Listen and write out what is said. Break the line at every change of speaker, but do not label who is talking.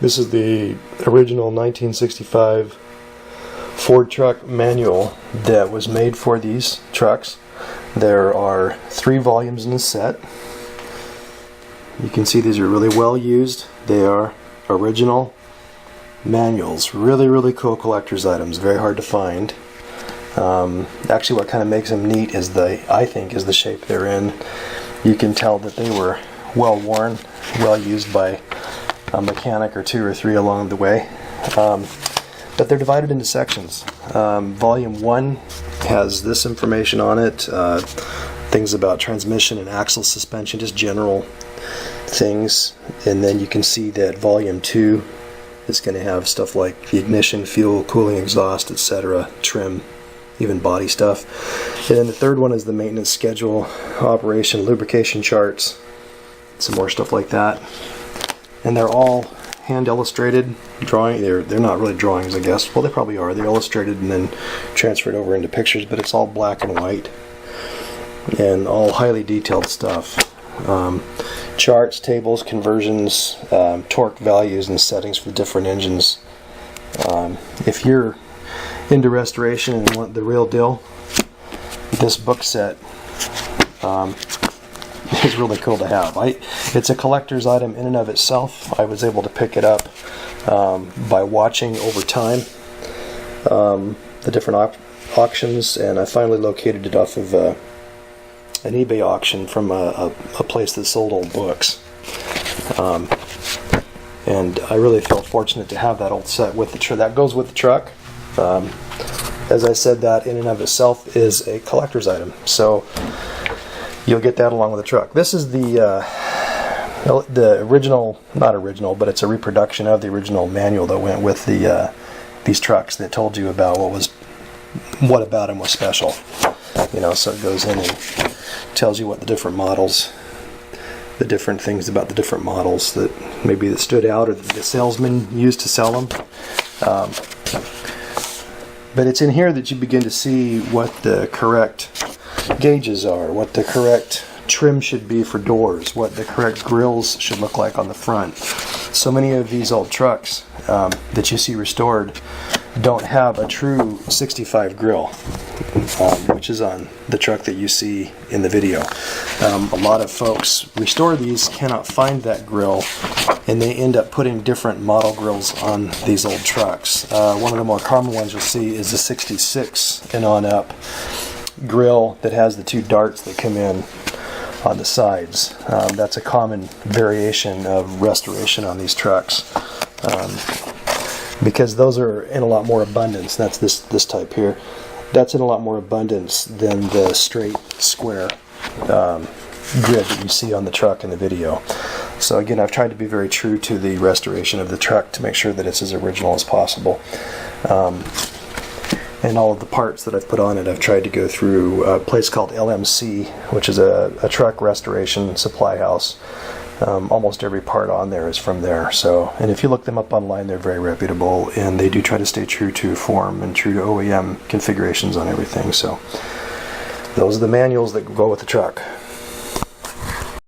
This is the original 1965 Ford truck manual that was made for these trucks. There are 3 volumes in the set. You can see these are really well used. They are original manuals. Really cool collector's items. Very hard to find. Actually, what kind of makes them neat is I think is the shape they're in. You can tell that they were well worn, well used by a mechanic or 2 or 3 along the way. But they're divided into sections. Volume 1 has this information on it, things about transmission and axle suspension, just general things. And then you can see that Volume 2 is going to have stuff like the ignition, fuel, cooling, exhaust, etc., trim, even body stuff. And then the third one is the maintenance schedule, operation, lubrication charts, some more stuff like that. And they're all hand illustrated drawing. They're not really drawings, I guess. Well, they probably are. They're illustrated and then transferred over into pictures, but it's all black and white and all highly detailed stuff. Charts, tables, conversions, torque values and settings for different engines. If you're into restoration and want the real deal, this book set is really cool to have. It's a collector's item in and of itself. I was able to pick it up by watching over time the different auctions, and I finally located it off of an eBay auction from a place that sold old books. And I really felt fortunate to have that old set with the truck. That goes with the truck. As I said, that in and of itself is a collector's item. So you'll get that along with the truck. This is the original, not original, but it's a reproduction of the original manual that went with these trucks that told you about what about them was special. You know, so it goes in and tells you what the different models, the different things about the different models that maybe that stood out or that the salesman used to sell them. But it's in here that you begin to see what the correct gauges are, what the correct trim should be for doors, what the correct grills should look like on the front. So many of these old trucks that you see restored don't have a true 65 grill, which is on the truck that you see in the video. A lot of folks restore these, cannot find that grill, and they end up putting different model grills on these old trucks. One of the more common ones you'll see is the 66 and on up grill that has the 2 darts that come in on the sides. That's a common variation of restoration on these trucks. Because those are in a lot more abundance. That's this type here. That's in a lot more abundance than the straight square grid that you see on the truck in the video. So again, I've tried to be very true to the restoration of the truck to make sure that it's as original as possible. And all of the parts that I've put on it, I've tried to go through a place called LMC, which is a truck restoration supply house. Almost every part on there is from there. So, and if you look them up online, they're very reputable, and they do try to stay true to form and true to OEM configurations on everything. So those are the manuals that go with the truck.